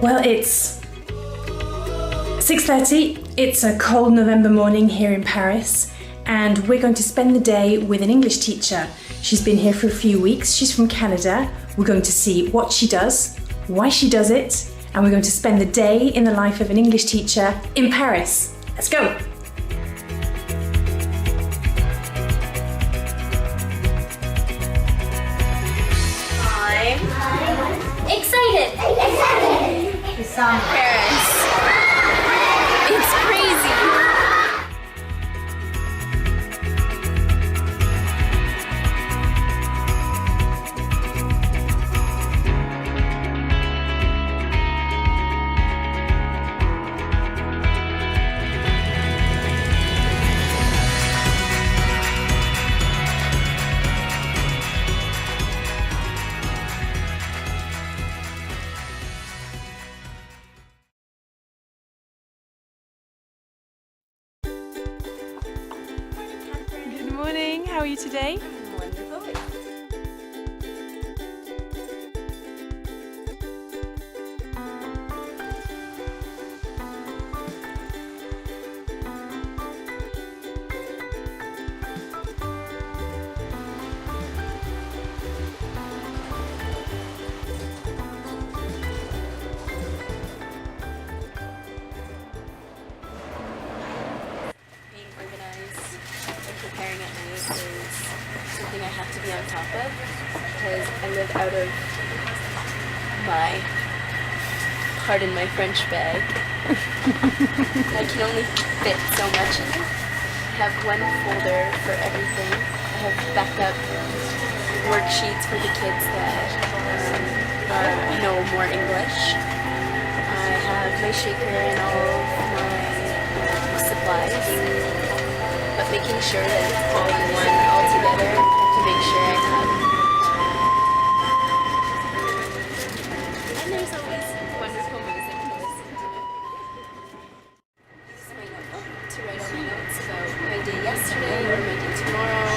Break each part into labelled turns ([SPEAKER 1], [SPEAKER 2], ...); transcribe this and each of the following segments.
[SPEAKER 1] Well, it's 6:30. It's a cold November morning here in Paris, and we're going to spend the day with an English teacher. She's been here for a few weeks. She's from Canada. We're going to see what she does, why she does it, and we're going to spend the day in the life of an English teacher in Paris. Let's go!
[SPEAKER 2] Excited! It's on Paris. It's crazy.
[SPEAKER 1] Good morning. How are you today?
[SPEAKER 2] Wonderful. Being organized and preparing at night is something I have to be on top of because I live out of my, pardon my French bag. I can only fit so much in it. I have one folder for everything. I have backup worksheets for the kids that know more English. I have my shaker and all of my supplies, but making sure that it's all in one all together to make sure I have. And there's always wonderful music to listen to. Use my notebook to write all my notes about my day yesterday or my day tomorrow.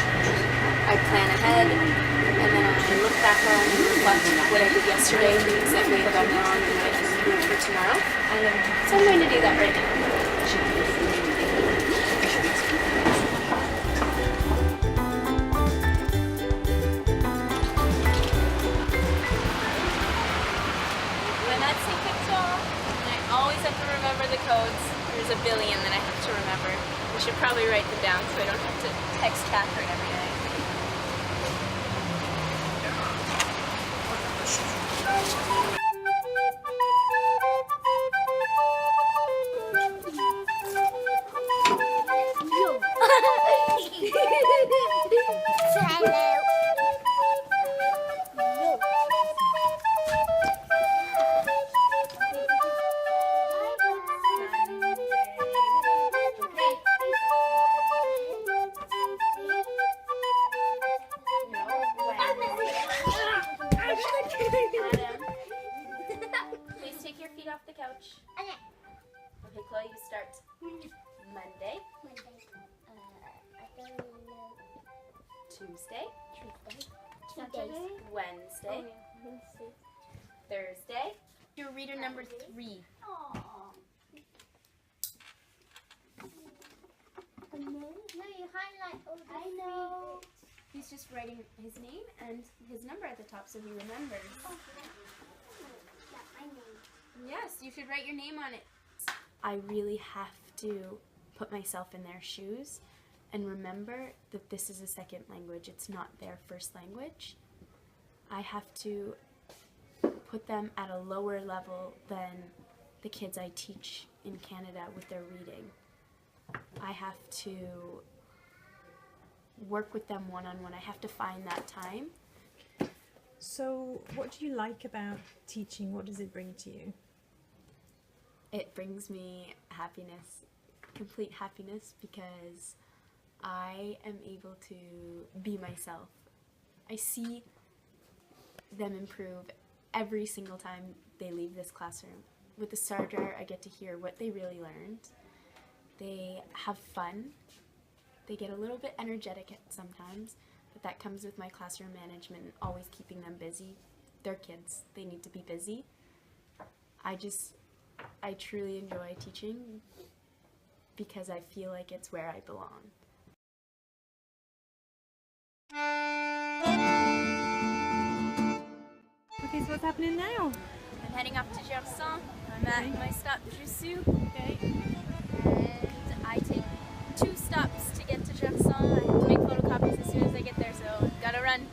[SPEAKER 2] I plan ahead, and then I look back on and reflect what I did yesterday, things that may have gone wrong and might improve for tomorrow. So I'm going to do that right now. When that's in control, and I always have to remember the codes. There's a billion that I have to remember. I should probably write them down so I don't have to text Catherine every day. Please take your feet off the couch. Okay, Chloe, you start. Monday. Tuesday. Wednesday. Thursday. You're reader number 3.
[SPEAKER 3] I know.
[SPEAKER 2] He's just writing his name and his number at the top so he remembers.
[SPEAKER 3] My name.
[SPEAKER 2] Yes, you should write your name on it. I really have to put myself in their shoes and remember that this is a second language. It's not their first language. I have to put them at a lower level than the kids I teach in Canada with their reading. I have to work with them one-on-one. I have to find that time.
[SPEAKER 1] So, what do you like about teaching? What does it bring to you?
[SPEAKER 2] It brings me happiness, complete happiness, because I am able to be myself. I see them improve every single time they leave this classroom. With the starter, I get to hear what they really learned. They have fun. They get a little bit energetic sometimes, but that comes with my classroom management and always keeping them busy. They're kids. They need to be busy. I truly enjoy teaching because I feel like it's where I belong.
[SPEAKER 1] Okay, so what's happening now?
[SPEAKER 2] I'm heading up to Gerson. I'm at my stop Jussou.
[SPEAKER 1] Okay.
[SPEAKER 2] And I take 2 stops to get to Gerson. I have to make photocopies as soon as I get there, so gotta run.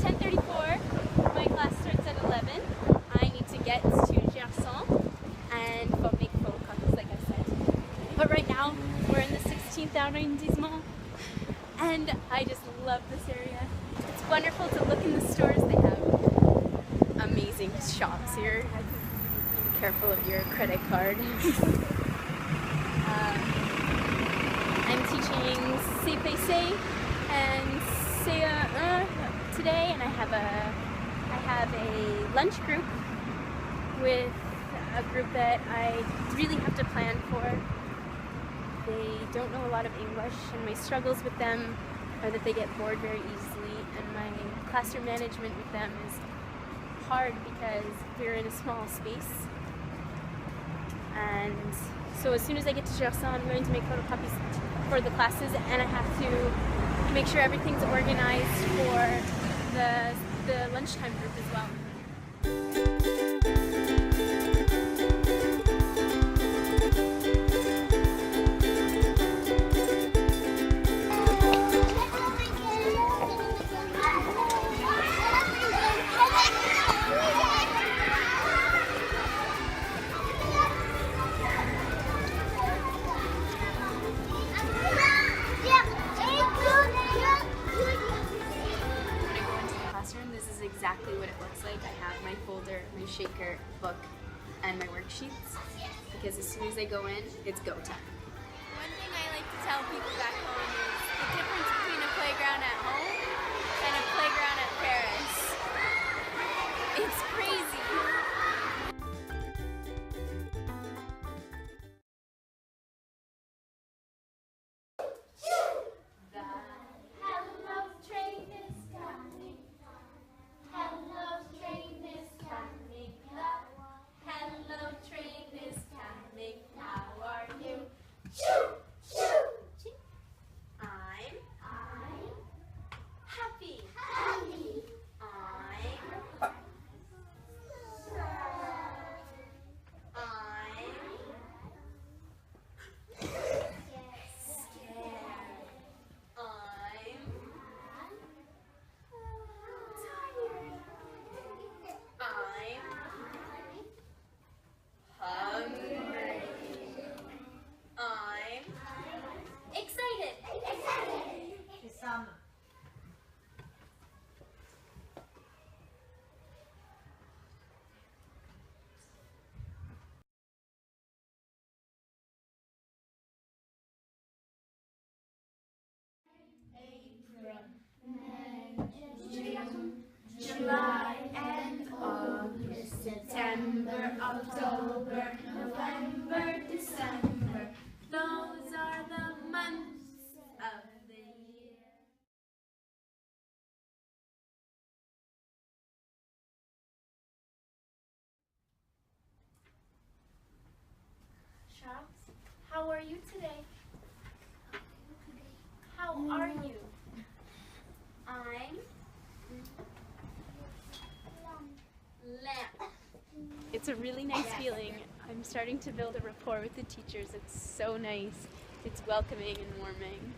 [SPEAKER 2] 10:34. My class starts at 11. I need to get to Gerson and make photocopies, like I said. But right now, we're in the 16th arrondissement, and I just love this area. It's wonderful to look in the stores. They have amazing shops here. Be careful of your credit card. I'm teaching CPC and CE1 today, and I have a lunch group with a group that I really have to plan for. They don't know a lot of English, and my struggles with them are that they get bored very easily, and my classroom management with them is hard because we're in a small space. And so as soon as I get to Gerson, I'm going to make photocopies for the classes, and I have to make sure everything's organized for the lunchtime group as well. This is exactly what it looks like. I have my folder, my shaker, book, and my worksheets, because as soon as I go in, it's go time. One thing I like to tell people back home is the difference between a playground at home and a playground at Paris. It's crazy. July and August, September, October, November, December. Those are the months of the year. Charles, how are you today? How are you? I'm lamp. It's a really nice feeling. I'm starting to build a rapport with the teachers. It's so nice. It's welcoming and warming.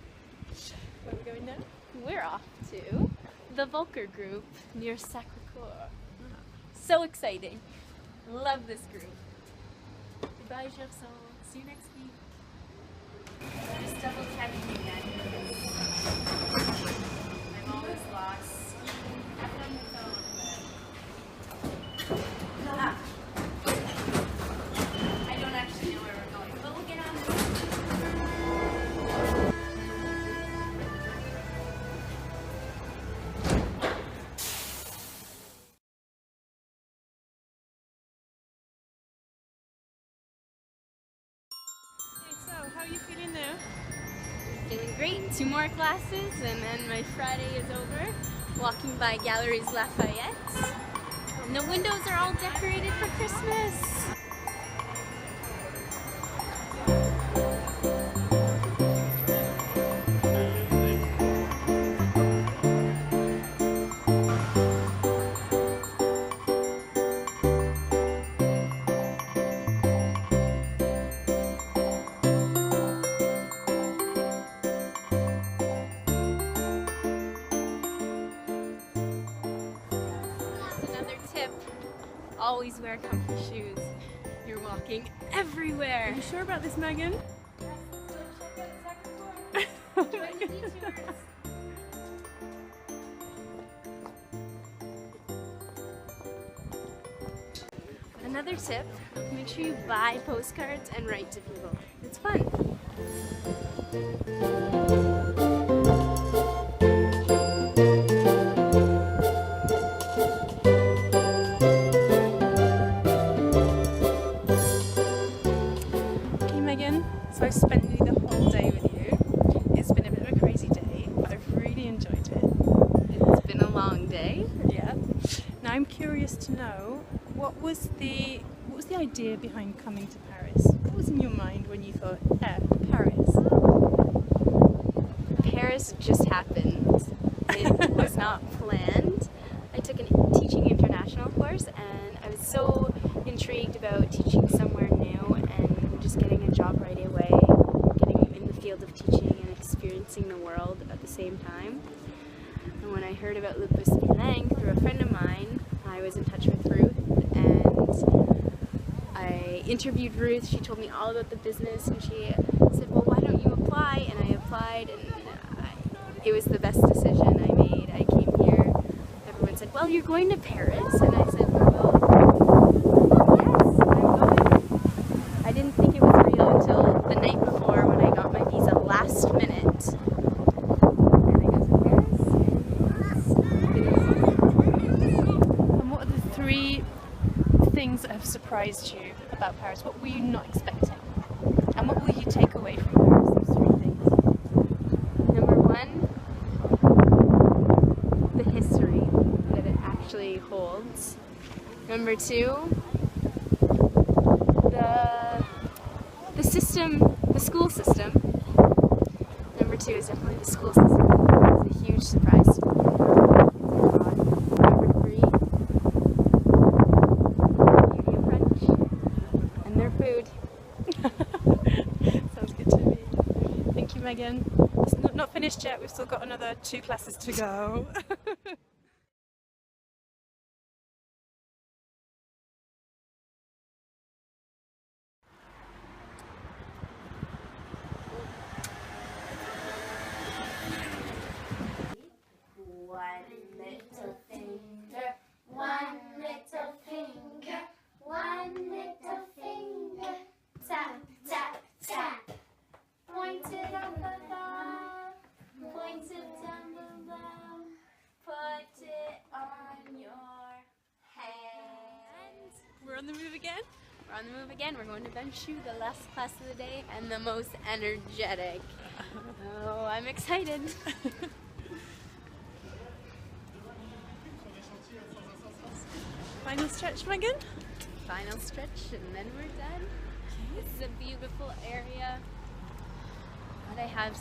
[SPEAKER 2] Where are we going now? We're off to the Volker group near Sacré-Cœur. So exciting. Love this group. Goodbye, Gerson. See you next week. Just double checking again. I'm always lost. I have it on the phone.
[SPEAKER 1] how are you feeling now?
[SPEAKER 2] Feeling great. 2 more classes and then my Friday is over. Walking by Galleries Lafayette. And the windows are all decorated for Christmas. Always wear comfy shoes. You're walking everywhere.
[SPEAKER 1] Are you sure about this, Megan?
[SPEAKER 2] Another tip, make sure you buy postcards and write to people. It's fun.
[SPEAKER 1] So I've spent nearly the whole day with you. It's been a bit of a crazy day, but I've really enjoyed it.
[SPEAKER 2] It's been a long day.
[SPEAKER 1] Yeah. Now I'm curious to know what was the idea behind coming to Paris? What was in your mind when you thought, Paris?
[SPEAKER 2] Paris just happened. It was not planned. I took a teaching international course and I was so intrigued about teaching somewhere new and just getting a job right away, getting in the field of teaching and experiencing the world at the same time. And when I heard about Lupus Bilingue through a friend of mine, I was in touch with Ruth and I interviewed Ruth. She told me all about the business and she said, well, why don't you apply? And I applied and it was the best decision I made. I came here, everyone said, well, you're going to Paris? And I said, well, yes, I'm going. I didn't think it was real until the night before when I got my visa last minute. And I got to Paris.
[SPEAKER 1] And what are the 3 things that have surprised you about Paris? What were you not expecting? And what will you take away from Paris, those 3 things?
[SPEAKER 2] Number 1, the history that it actually holds. Number 2, the system, the school system. Number 2 is definitely the school system. It's a huge surprise to me. Number 3, the beauty of French and their food.
[SPEAKER 1] Sounds good to me. Thank you, Megan. It's not finished yet. We've still got another 2 classes to go.
[SPEAKER 3] One little finger, one little finger, tap, tap, tap. Point it up above, point it down below, put it on your hand.
[SPEAKER 1] We're on the move again?
[SPEAKER 2] We're on the move again. We're going to Benchu, the last class of the day and the most energetic. Oh, I'm excited.
[SPEAKER 1] Final stretch, Megan?
[SPEAKER 2] Final stretch and then we're done. This is a beautiful area. But I have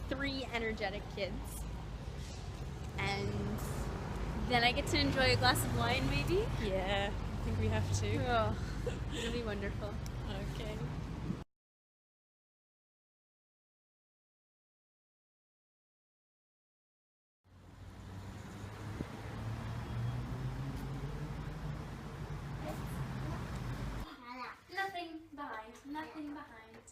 [SPEAKER 2] 3 energetic kids. And then I get to enjoy a glass of wine maybe.
[SPEAKER 1] Yeah, I think we have to.
[SPEAKER 2] Oh, it'll be wonderful.
[SPEAKER 1] Okay.
[SPEAKER 3] Nothing behind.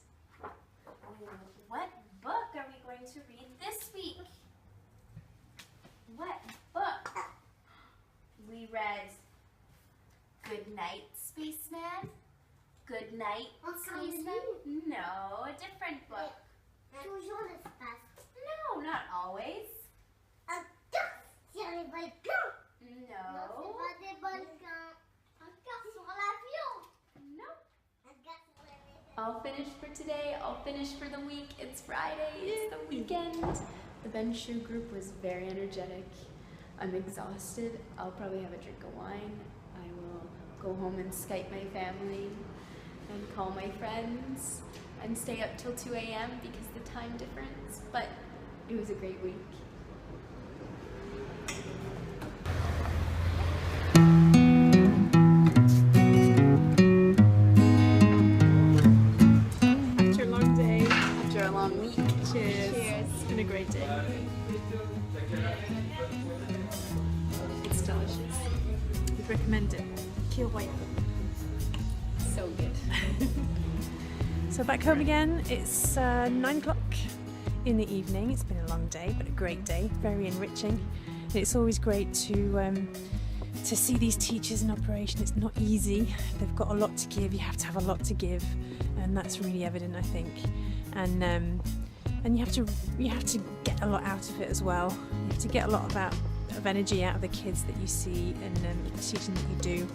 [SPEAKER 3] What book are we going to read this week? What book? We read Good Night, Spaceman. Good Night, Spaceman. No, a different book.
[SPEAKER 4] Toujours l'espace.
[SPEAKER 3] No, not always.
[SPEAKER 4] Un cas sur les volcans.
[SPEAKER 3] No.
[SPEAKER 4] Non, c'est pas des volcans. Un cas sur l'avion.
[SPEAKER 3] No.
[SPEAKER 4] Un cas sur les
[SPEAKER 2] all finished for today, all finished for the week. It's Friday, it's the weekend. The Ben Shoe group was very energetic. I'm exhausted. I'll probably have a drink of wine. I will go home and Skype my family and call my friends and stay up till 2 a.m. because the time difference, but it was a great week.
[SPEAKER 1] After a long day.
[SPEAKER 2] After a long week.
[SPEAKER 1] Cheers.
[SPEAKER 2] Cheers.
[SPEAKER 1] It's been a great day. It's delicious. We'd recommend it. Keel white.
[SPEAKER 2] So good.
[SPEAKER 1] So back home again. It's 9 o'clock in the evening. It's been a long day, but a great day. Very enriching. And it's always great to see these teachers in operation. It's not easy. They've got a lot to give. You have to have a lot to give, and that's really evident, I think. And you have to get a lot out of it as well. You have to get a lot of energy out of the kids that you see and the teaching that you do.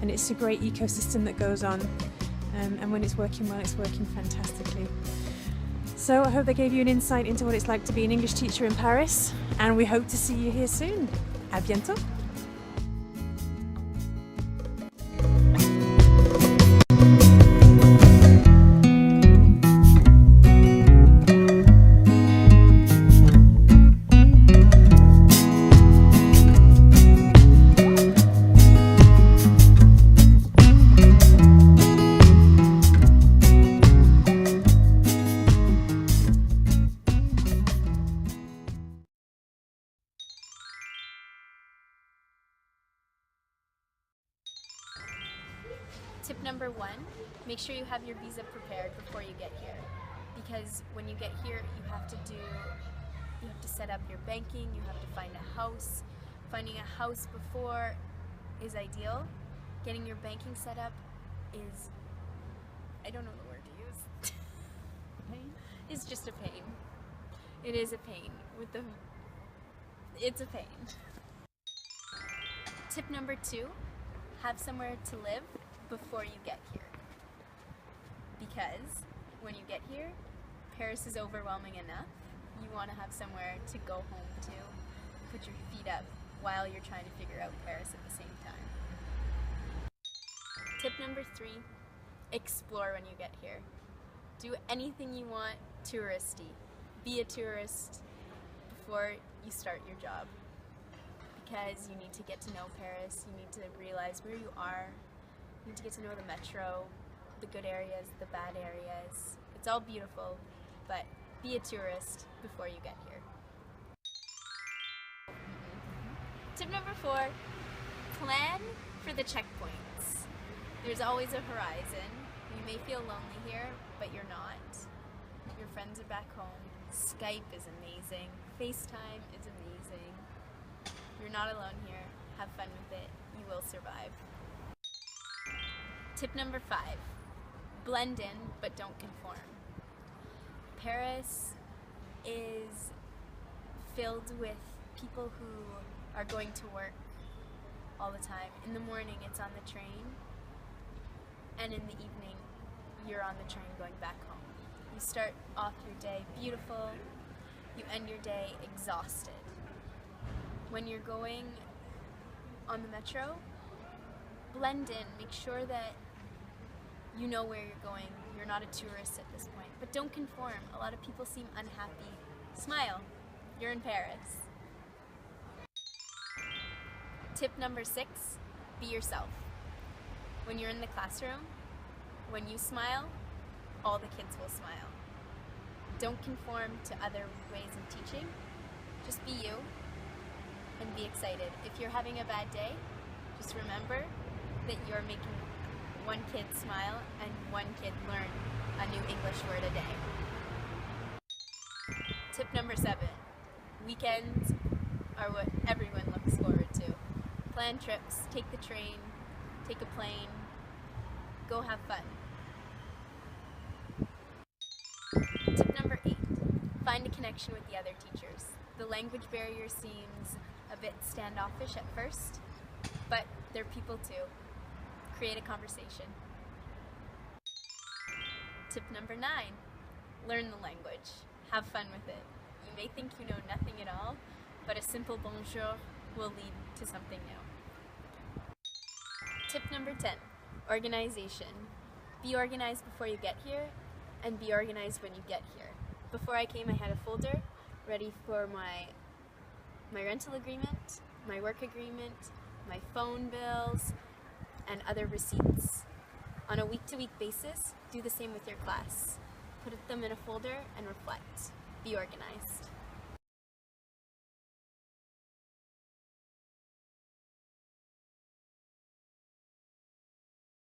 [SPEAKER 1] And it's a great ecosystem that goes on. And when it's working well, it's working fantastically. So I hope they gave you an insight into what it's like to be an English teacher in Paris. And we hope to see you here soon. À bientôt.
[SPEAKER 2] Tip number 1, make sure you have your visa prepared before you get here. Because when you get here, you have to set up your banking, you have to find a house. Finding a house before is ideal. Getting your banking set up is, I don't know the word to use. Pain? It's just a pain. It is a pain. It's a pain. Tip number 2, have somewhere to live before you get here. Because when you get here, Paris is overwhelming enough. You want to have somewhere to go home to, put your feet up while you're trying to figure out Paris at the same time. Tip number 3, explore when you get here. Do anything you want touristy. Be a tourist before you start your job. Because you need to get to know Paris, you need to realize where you are, you need to get to know the metro, the good areas, the bad areas. It's all beautiful, but be a tourist before you get here. Tip number 4, plan for the checkpoints. There's always a horizon. You may feel lonely here, but you're not. Your friends are back home. Skype is amazing. FaceTime is amazing. You're not alone here. Have fun with it. You will survive. Tip number 5, blend in but don't conform. Paris is filled with people who are going to work all the time. In the morning it's on the train, and in the evening you're on the train going back home. You start off your day beautiful, you end your day exhausted. When you're going on the metro, blend in, make sure that you know where you're going. You're not a tourist at this point, but don't conform. A lot of people seem unhappy. Smile, you're in Paris. Tip number 6, be yourself. When you're in the classroom, when you smile, all the kids will smile. Don't conform to other ways of teaching. Just be you and be excited. If you're having a bad day, just remember that you're making one kid smile and one kid learn a new English word a day. Tip number 7, weekends are what everyone looks forward to. Plan trips, take the train, take a plane, go have fun. Tip number 8, find a connection with the other teachers. The language barrier seems a bit standoffish at first, but they're people too. Create a conversation. Tip number 9, learn the language. Have fun with it. You may think you know nothing at all, but a simple bonjour will lead to something new. Tip number 10, organization. Be organized before you get here, and be organized when you get here. Before I came, I had a folder ready for my rental agreement, my work agreement, my phone bills, and other receipts. On a week-to-week basis, do the same with your class. Put them in a folder and reflect. Be organized.